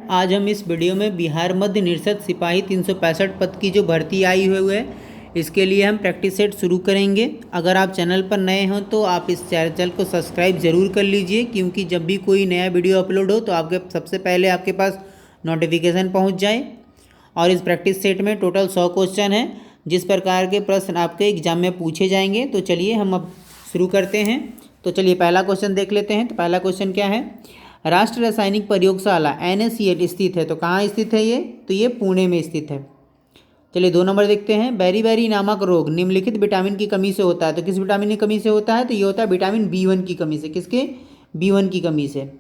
आज हम इस वीडियो में बिहार मध्य निरक्षर सिपाही 365 पद की जो भर्ती आई हुई है इसके लिए हम प्रैक्टिस सेट शुरू करेंगे। अगर आप चैनल पर नए हों तो आप इस चैनल को सब्सक्राइब ज़रूर कर लीजिए, क्योंकि जब भी कोई नया वीडियो अपलोड हो तो आपके सबसे पहले आपके पास नोटिफिकेशन पहुंच जाए। और इस प्रैक्टिस सेट में टोटल 100 क्वेश्चन हैं, जिस प्रकार के प्रश्न आपके एग्जाम में पूछे जाएंगे। तो चलिए हम अब शुरू करते हैं। तो चलिए पहला क्वेश्चन देख लेते हैं। तो पहला क्वेश्चन क्या है, राष्ट्रीय रासायनिक प्रयोगशाला NaCl स्थित है। तो कहाँ स्थित है ये? तो ये पुणे में स्थित है। चलिए 2 नंबर देखते हैं। बेरी नामक रोग निम्नलिखित विटामिन की कमी से होता है। तो किस विटामिन की कमी से होता है? तो ये होता है विटामिन B1 की कमी से। किसके? B1 की कमी से।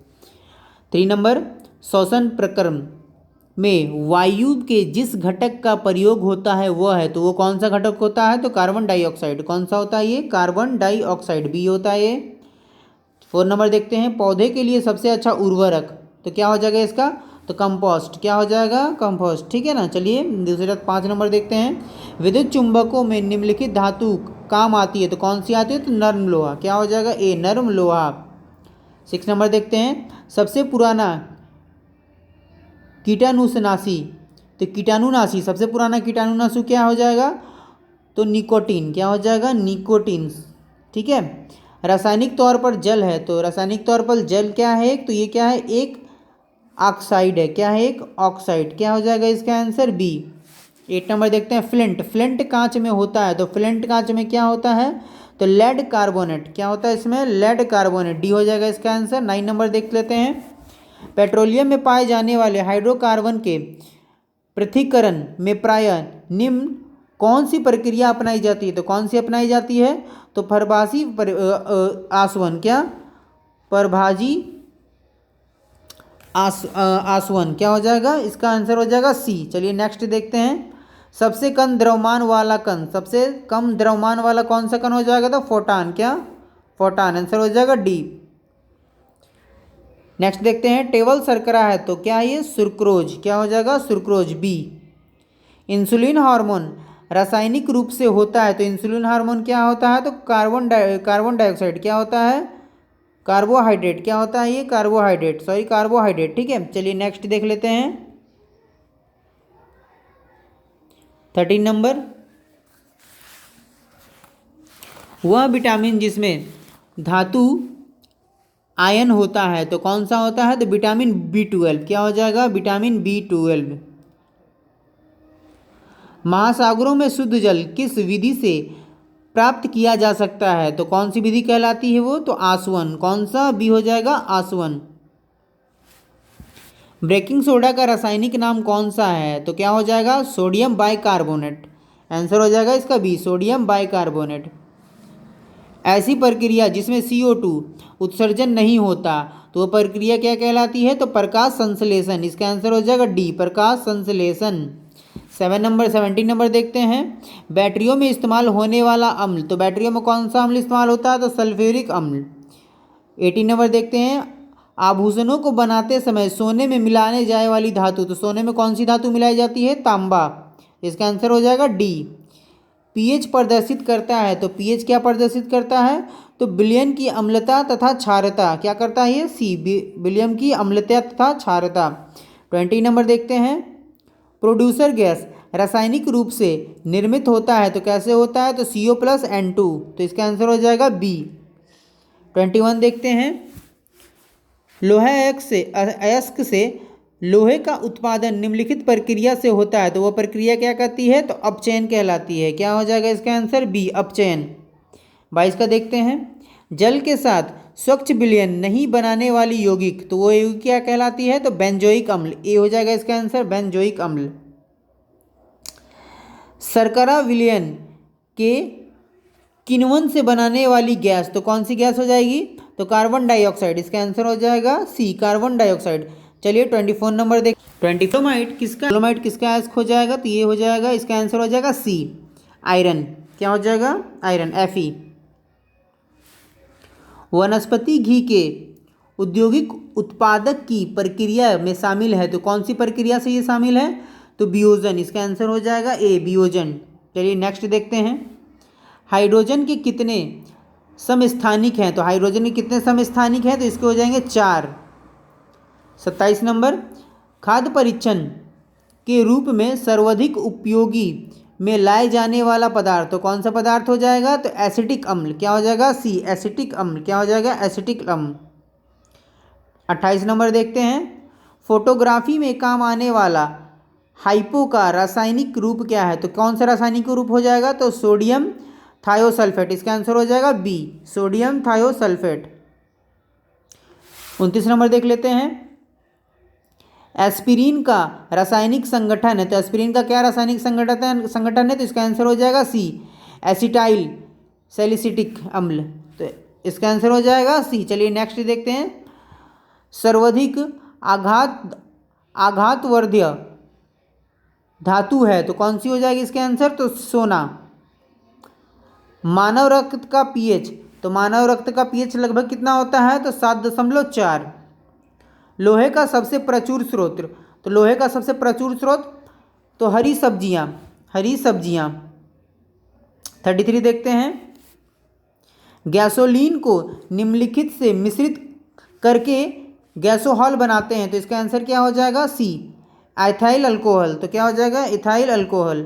3 नंबर, श्वसन प्रक्रम में वायु के जिस घटक का प्रयोग होता है वह है। तो वो कौन सा घटक होता है? तो कार्बन डाइऑक्साइड। कौन सा होता है ये? कार्बन डाइऑक्साइड, बी होता है ये। 4 नंबर देखते हैं। पौधे के लिए सबसे अच्छा उर्वरक, तो क्या हो जाएगा इसका? तो कंपोस्ट। क्या हो जाएगा? कंपोस्ट। ठीक है ना। चलिए दूसरा 5 नंबर देखते हैं। विद्युत चुंबकों में निम्नलिखित धातु काम आती है। तो कौन सी आती है? तो नर्म लोहा। क्या हो जाएगा? ए, नर्म लोहा। 6 नंबर देखते हैं। सबसे पुराना कीटाणुनाशी, तो कीटाणुनाशी सबसे पुराना कीटाणुनाशी क्या हो जाएगा? तो निकोटीन। क्या हो जाएगा? निकोटीन। ठीक है। रासायनिक तौर पर जल है। तो रासायनिक तौर पर जल क्या है? तो ये क्या है? एक ऑक्साइड है। क्या है? एक ऑक्साइड। क्या हो जाएगा इसका आंसर? बी। 8 नंबर देखते हैं। फ्लिंट कांच में होता है। तो फ्लिंट कांच में क्या होता है? तो लेड कार्बोनेट। क्या होता है इसमें? लेड कार्बोनेट, डी हो जाएगा इसका आंसर। 9 नंबर देख लेते हैं। पेट्रोलियम में पाए जाने वाले हाइड्रोकार्बन के पृथक्करण में प्रायः निम्न कौन सी प्रक्रिया अपनाई जाती है? तो कौन सी अपनाई जाती है? तो परभासी आसवन। क्या? परभाजी आसवन। क्या हो जाएगा? इसका आंसर हो जाएगा सी। चलिए नेक्स्ट देखते हैं। सबसे कम द्रव्यमान वाला कण, सबसे कम द्रव्यमान वाला कौन सा कण हो जाएगा? तो फोटान। क्या? फोटान। आंसर हो जाएगा डी। नेक्स्ट देखते हैं। टेबल शर्करा है तो क्या है ये? सुक्रोज। क्या हो जाएगा? Sucrose, B. इंसुलिन हार्मोन रासायनिक रूप से होता है। तो इंसुलिन हार्मोन क्या होता है? तो कार्बन डाइऑक्साइड। क्या होता है? कार्बोहाइड्रेट। क्या होता है ये? Carbohydrate, sorry carbohydrate. ठीक है। चलिए नेक्स्ट देख लेते हैं। 13 नंबर, वह विटामिन जिसमें धातु आयन होता है। तो कौन सा होता है? तो विटामिन B12। क्या हो जाएगा? Vitamin B12। महासागरों में शुद्ध जल किस विधि से प्राप्त किया जा सकता है? तो कौन सी विधि कहलाती है वो? तो आसवन। कौन सा? बी हो जाएगा, आसवन। बेकिंग सोडा का रासायनिक नाम कौन सा है? तो क्या हो जाएगा? Sodium bicarbonate. आंसर हो जाएगा इसका बी, सोडियम बाइकार्बोनेट। ऐसी प्रक्रिया जिसमें CO2 उत्सर्जन नहीं होता, तो वह प्रक्रिया क्या कहलाती है? तो प्रकाश संश्लेषण। इसका आंसर हो जाएगा डी, प्रकाश संश्लेषण। 17 नंबर देखते हैं। बैटरियों में इस्तेमाल होने वाला अम्ल, तो बैटरियों में कौन सा अम्ल इस्तेमाल होता है? तो सल्फ्यूरिक अम्ल। 18 नंबर देखते हैं। आभूषणों को बनाते समय सोने में मिलाने जाने वाली धातु, तो सोने में कौन सी धातु मिलाई जाती है? तांबा। इसका आंसर हो जाएगा डी। पीएच प्रदर्शित करता है। तो पीएच क्या प्रदर्शित करता है? तो विलयन की अम्लता तथा क्षारता। क्या करता है ये? सी, विलयन की अम्लता तथा क्षारता। 20 नंबर देखते हैं। प्रोड्यूसर गैस रासायनिक रूप से निर्मित होता है। तो कैसे होता है? तो CO+N2। तो इसका आंसर हो जाएगा बी। 21 देखते हैं। लोहा अयस्क से लोहे का उत्पादन निम्नलिखित प्रक्रिया से होता है। तो वह प्रक्रिया क्या कहती है? तो अपचयन कहलाती है। क्या हो जाएगा इसका आंसर? बी, अपचयन। 22 का देखते हैं। जल के साथ स्वच्छ विलयन नहीं बनाने वाली यौगिक, तो वो यौगिक क्या कहलाती है? तो बेंजोइक अम्ल। ए हो जाएगा इसका आंसर, बेंजोइक अम्ल। शर्करा विलयन के किण्वन से बनाने वाली गैस, तो कौन सी गैस हो जाएगी? तो कार्बन डाइऑक्साइड। इसका आंसर हो जाएगा सी, कार्बन डाइऑक्साइड। चलिए 24 नंबर देख। क्लोमाइट किसका अयस्क हो जाएगा? तो ये हो जाएगा, इसका आंसर हो जाएगा सी, आयरन। क्या हो जाएगा? Iron, Fe। वनस्पति घी के औद्योगिक उत्पादक की प्रक्रिया में शामिल है। तो कौन सी प्रक्रिया से ये शामिल है? तो वियोजन। इसका आंसर हो जाएगा ए, वियोजन। चलिए नेक्स्ट देखते हैं। हाइड्रोजन के कितने समस्थानिक हैं? तो हाइड्रोजन के कितने समस्थानिक हैं? तो इसके हो जाएंगे 4। 27 नंबर, खाद्य परीक्षण के रूप में सर्वाधिक उपयोगी में लाए जाने वाला पदार्थ तो कौन सा पदार्थ हो जाएगा? तो एसिटिक अम्ल। क्या हो जाएगा? सी, एसिटिक अम्ल। क्या हो जाएगा? एसिटिक अम्ल। 28 नंबर देखते हैं। फोटोग्राफी में काम आने वाला हाइपो का रासायनिक रूप क्या है? तो कौन सा रासायनिक रूप हो जाएगा? तो सोडियम थायोसल्फेट। इसका आंसर हो जाएगा बी, सोडियम थायोसल्फेट। 29 नंबर देख लेते हैं। एस्पिरिन का रासायनिक संगठन है, तो एस्पिरिन का क्या रासायनिक संगठन है? तो इसका आंसर हो जाएगा सी, एसिटाइल सैलिसिटिक अम्ल। तो इसका आंसर हो जाएगा सी। चलिए नेक्स्ट देखते हैं। सर्वाधिक आघातवर्ध्य धातु है तो कौन सी हो जाएगी इसके आंसर? तो सोना। मानव रक्त का पीएच, तो मानव रक्त का पीएच लगभग कितना होता है? तो 7.4। लोहे का सबसे प्रचुर स्रोत, तो लोहे का सबसे प्रचुर स्रोत तो हरी सब्जियां, हरी सब्जियां। 33 देखते हैं। गैसोलीन को निम्नलिखित से मिश्रित करके गैसोहॉल बनाते हैं, तो इसका आंसर क्या हो जाएगा? सी, एथाइल अल्कोहल। तो क्या हो जाएगा? Ethyl alcohol.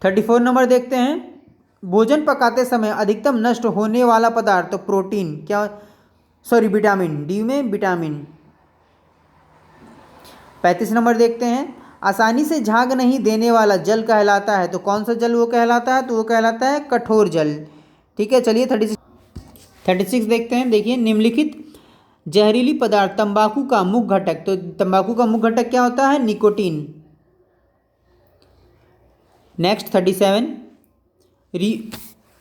34 नंबर देखते हैं। भोजन पकाते समय अधिकतम नष्ट होने वाला पदार्थ तो प्रोटीन, क्या सॉरी विटामिन, डी में विटामिन। 35 नंबर देखते हैं। आसानी से झाग नहीं देने वाला जल कहलाता है, तो कौन सा जल वो कहलाता है? तो वो कहलाता है कठोर जल। ठीक है, चलिए 36 देखते हैं। देखिए, निम्नलिखित जहरीली पदार्थ तंबाकू का मुख्य घटक, तो तंबाकू का मुख्य घटक क्या होता है? निकोटीन। नेक्स्ट 37।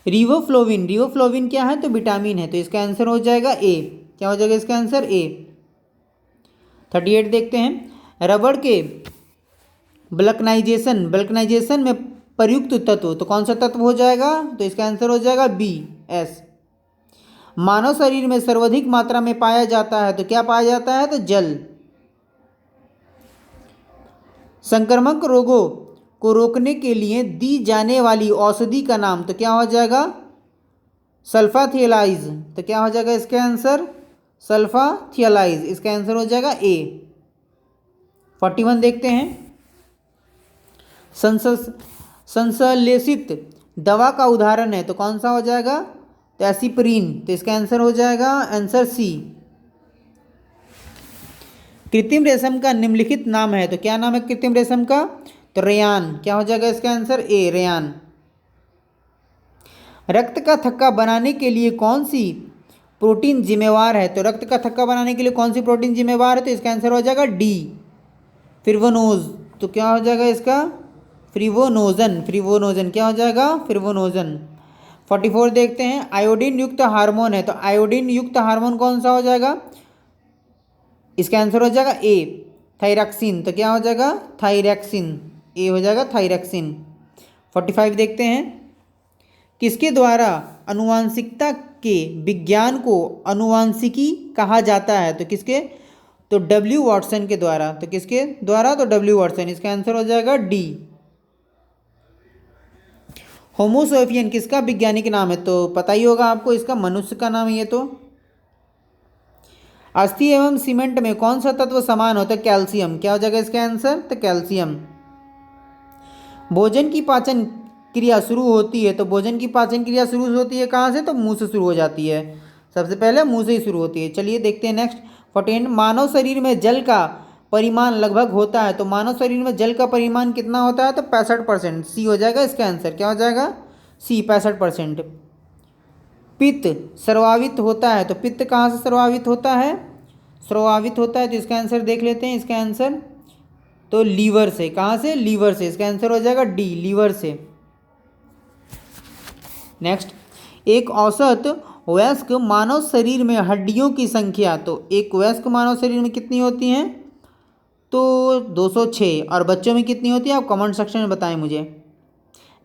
रिवोफ्लोविन, रिवोफ्लोविन क्या है? तो विटामिन है, तो इसका आंसर हो जाएगा ए। क्या हो जाएगा इसका आंसर? ए। 38 देखते हैं। रबड़ के बल्कनाइजेशन में प्रयुक्त तत्व तो कौन सा तत्व हो जाएगा? तो इसका आंसर हो जाएगा बी, एस। मानव शरीर में सर्वाधिक मात्रा में पाया जाता है, तो क्या पाया जाता है? तो जल। संक्रामक रोगों को रोकने के लिए दी जाने वाली औषधि का नाम तो क्या हो जाएगा? सल्फाथियलाइज। तो क्या हो जाएगा इसका आंसर? सल्फाथियलाइज। इसका आंसर हो जाएगा ए। 41 देखते हैं। संश्लेषित दवा का उदाहरण है, तो कौन सा हो जाएगा? तो एस्पिरिन। तो इसका आंसर हो जाएगा आंसर सी। कृत्रिम रेशम का निम्नलिखित नाम है, तो क्या नाम है कृत्रिम रेशम का? तो रेयान। क्या हो जाएगा इसका आंसर? ए, रेयान। रक्त का थक्का बनाने के लिए कौन सी प्रोटीन जिम्मेवार है? तो रक्त का थक्का बनाने के लिए कौन सी प्रोटीन जिम्मेवार है? तो इसका आंसर हो जाएगा डी, फ्रिवोनोज। तो क्या हो जाएगा इसका? फ्रिवोनोजन, फ्रिवोनोजन। क्या हो जाएगा? फ्रिवोनोजन। 44 देखते हैं। आयोडीन युक्त हार्मोन है, तो आयोडीन युक्त हार्मोन कौन सा हो जाएगा? इसका आंसर हो जाएगा ए, थायरॉक्सिन। तो क्या हो जाएगा? थायरॉक्सिन। ए हो जाएगा थायरॉक्सिन। 45 देखते हैं। किसके द्वारा अनुवांशिकता के विज्ञान को अनुवांशिकी कहा जाता है? तो किसके? तो डब्ल्यू वॉटसन के द्वारा। तो किसके द्वारा? तो डब्ल्यू वॉटसन। इसका आंसर हो जाएगा डी। होमोसैपियन किसका वैज्ञानिक नाम है? तो पता ही होगा आपको, इसका मनुष्य का नाम है ये। तो अस्थि एवं सीमेंट में कौन सा तत्व समान होता है? कैल्शियम। क्या हो जाएगा इसका आंसर? तो कैल्शियम। भोजन की पाचन क्रिया शुरू होती है, तो भोजन की पाचन क्रिया शुरू होती है कहाँ से? तो मुंह से शुरू हो जाती है। सबसे पहले मुंह से ही शुरू होती है। चलिए देखते हैं नेक्स्ट 14। मानव शरीर में जल का परिमाण लगभग होता है, तो मानव शरीर में जल का परिमाण कितना होता है? तो 65%। सी हो जाएगा इसका आंसर। क्या हो जाएगा? सी, 65%। पित्त स्रावित होता है, तो पित्त कहाँ से स्रावित होता है? स्रावित होता है, तो इसका आंसर देख लेते हैं। इसका आंसर तो लीवर से। कहाँ से? लीवर से। इसका आंसर हो जाएगा डी, लीवर से। नेक्स्ट, एक औसत वयस्क मानव शरीर में हड्डियों की संख्या, तो एक वयस्क मानव शरीर में कितनी होती हैं? तो 206। और बच्चों में कितनी होती है? आप कमेंट सेक्शन में बताएं मुझे।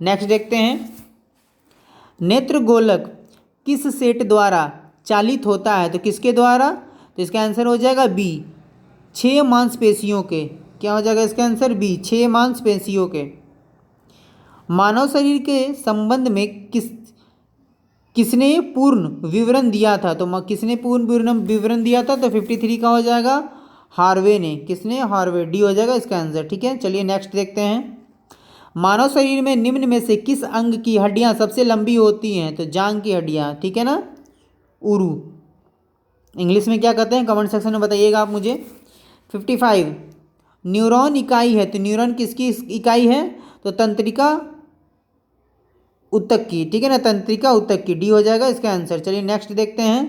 नेक्स्ट देखते हैं। नेत्र गोलक किस सेट द्वारा चालित होता है? तो किसके द्वारा? तो इसका आंसर हो जाएगा बी, 6 मांसपेशियों के। क्या हो जाएगा इसका आंसर? बी, 6 मांसपेशियों के। मानव शरीर के संबंध में किसने पूर्ण विवरण दिया था? तो किसने पूर्ण विवरण दिया था? तो 53 का हो जाएगा हार्वे ने, किसने? हार्वे, डी हो जाएगा इसका आंसर। ठीक है, चलिए नेक्स्ट देखते हैं। मानव शरीर में निम्न में से किस अंग की हड्डियां सबसे लंबी होती हैं? तो जांग की हड्डियां, ठीक है ना, उरु। इंग्लिश में क्या कहते हैं कमेंट सेक्शन में बताइएगा आप मुझे। 55 न्यूरॉन इकाई है, तो न्यूरॉन किसकी इकाई है? तो तंत्रिका ऊतक की, ठीक है ना, तंत्रिका ऊतक की, डी हो जाएगा इसका आंसर। चलिए नेक्स्ट देखते हैं।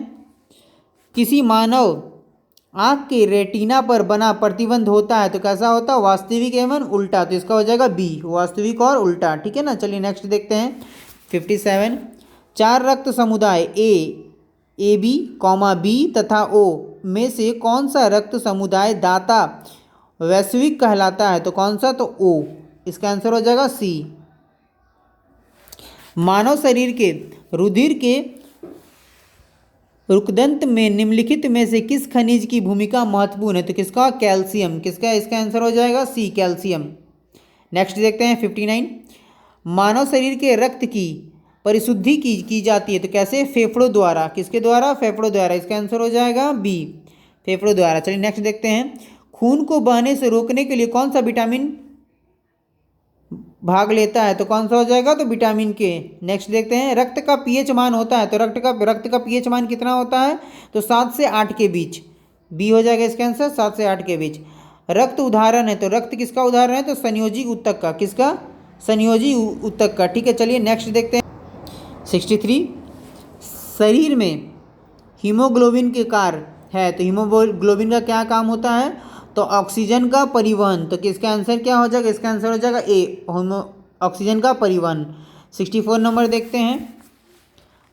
किसी मानव आँख के रेटिना पर बना प्रतिबंध होता है तो कैसा होता है? वास्तविक एवं उल्टा, तो इसका हो जाएगा बी, वास्तविक और उल्टा। ठीक है ना, चलिए नेक्स्ट देखते हैं। 57 चार रक्त समुदाय ए बी कॉमा बी तथा ओ में से कौन सा रक्त समुदाय दाता वैश्विक कहलाता है? तो कौन सा? तो ओ, इसका आंसर हो जाएगा सी। मानव शरीर के रुधिर के रुकदंत में निम्नलिखित में से किस खनिज की भूमिका महत्वपूर्ण है? तो किसका? कैल्शियम, किसका? इसका आंसर हो जाएगा सी, कैल्शियम। नेक्स्ट देखते हैं 59 मानव शरीर के रक्त की परिशुद्धि की जाती है तो कैसे? फेफड़ों द्वारा, किसके द्वारा? फेफड़ों द्वारा, इसका आंसर हो जाएगा बी, फेफड़ों द्वारा। चलिए नेक्स्ट देखते हैं। खून को बहने से रोकने के लिए कौन सा विटामिन भाग लेता है? तो कौन सा हो जाएगा? तो विटामिन के। नेक्स्ट देखते हैं। रक्त का पीएच मान होता है तो रक्त का पीएच मान कितना होता है? तो 7 से 8 के बीच, बी हो जाएगा इसका आंसर, 7 से 8 के बीच। रक्त उदाहरण है तो रक्त किसका उदाहरण है? तो संयोजी ऊतक का, किसका? संयोजी ऊतक का। ठीक है, चलिए नेक्स्ट देखते हैं। 63 शरीर में हीमोग्लोबिन के कार्य है तो हीमोग्लोबिन का क्या काम होता है? तो ऑक्सीजन का परिवहन, तो किसका आंसर क्या हो जाएगा? इसका आंसर हो जाएगा ए, ऑक्सीजन का परिवहन। 64 नंबर देखते हैं।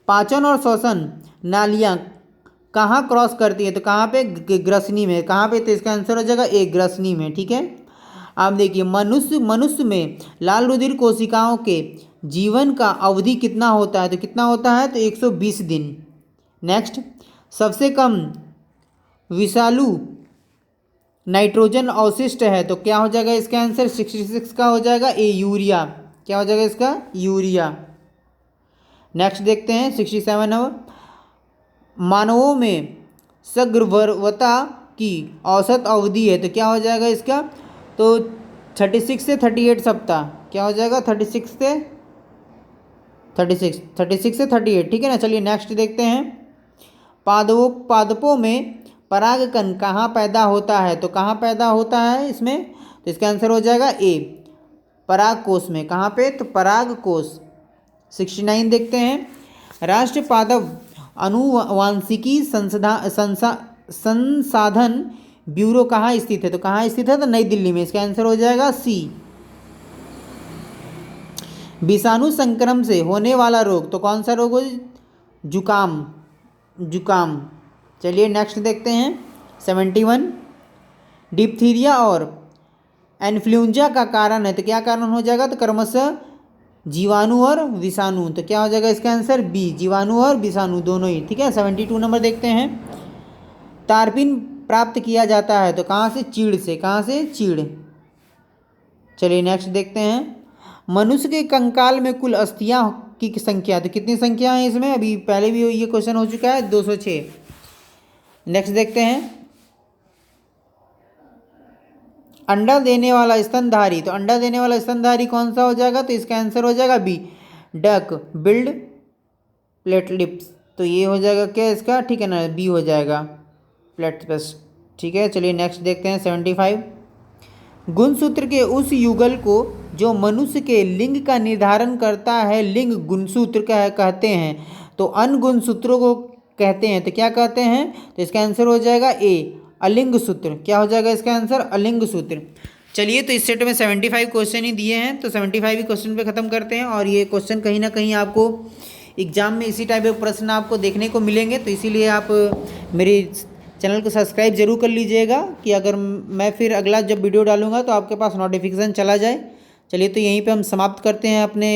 पाचन और श्वसन नालियाँ कहाँ क्रॉस करती है? तो कहाँ पे? ग्रसनी में, कहाँ पे? तो इसका आंसर हो जाएगा ए, ग्रसनी में। ठीक है, आप देखिए मनुष्य में लाल रुधिर कोशिकाओं के जीवन का अवधि कितना होता है? तो कितना होता है? तो 120 दिन। नेक्स्ट, सबसे कम विषालु नाइट्रोजन अवशिष्ट है तो क्या हो जाएगा इसका आंसर? 66 का हो जाएगा ए, यूरिया। क्या हो जाएगा इसका? यूरिया। नेक्स्ट देखते हैं 67 मानवों में सगर्भता की औसत अवधि है तो क्या हो जाएगा इसका? तो 36 से 38 सप्ताह। क्या हो जाएगा? 36 से 38। ठीक है ना, चलिए नेक्स्ट देखते हैं। पादपों में परागकण कहाँ पैदा होता है? तो कहाँ पैदा होता है इसमें? तो इसका आंसर हो जाएगा ए, पराग कोश में। कहाँ पे? तो पराग कोश। 69 देखते हैं। राष्ट्रीय पादप अनुवांशिकी संसाधन ब्यूरो कहाँ स्थित है? तो कहाँ स्थित है? तो नई दिल्ली में। इसका आंसर हो जाएगा सी। विषाणु संक्रमण से होने वाला रोग तो कौन सा रोग हो? जुकाम। चलिए नेक्स्ट देखते हैं। 71 डिप्थीरिया और इन्फ्लुएंजा का कारण है तो क्या कारण हो जाएगा? तो क्रमशः जीवाणु और विषाणु। तो क्या हो जाएगा इसका आंसर? बी, जीवाणु और विषाणु दोनों ही। ठीक है, 72 नंबर देखते हैं। तारपीन प्राप्त किया जाता है तो कहाँ से? चीड़ से। कहाँ से? चीड़। चलिए नेक्स्ट देखते हैं। मनुष्य के कंकाल में कुल अस्थियां की संख्या, तो कितनी संख्या है इसमें? अभी पहले भी ये क्वेश्चन हो चुका है, 206। नेक्स्ट देखते हैं। अंडा देने वाला स्तनधारी, तो अंडा देने वाला स्तनधारी कौन सा हो जाएगा? तो इसका आंसर हो जाएगा बी, डक बिल्ड प्लेटलिप्स। तो ये हो जाएगा क्या इसका? ठीक है ना, बी हो जाएगा, प्लेटलिप्स। ठीक है, चलिए नेक्स्ट देखते हैं। 75 गुणसूत्र के उस युगल को जो मनुष्य के लिंग का निर्धारण करता है लिंग गुणसूत्र कहते हैं तो अन्य गुणसूत्रों को कहते हैं तो क्या कहते हैं? तो इसका आंसर हो जाएगा ए, अलिंग सूत्र। क्या हो जाएगा इसका आंसर? अलिंग सूत्र। चलिए, तो इस सेट में 75 क्वेश्चन ही दिए हैं तो 75 ही क्वेश्चन पे ख़त्म करते हैं। और ये क्वेश्चन कहीं ना कहीं आपको एग्जाम में इसी टाइप के प्रश्न आपको देखने को मिलेंगे, तो इसीलिए आप मेरे चैनल को सब्सक्राइब जरूर कर लीजिएगा कि अगर मैं फिर अगला जब वीडियो डालूंगा तो आपके पास नोटिफिकेशन चला जाए। चलिए, तो यहीं पे हम समाप्त करते हैं अपने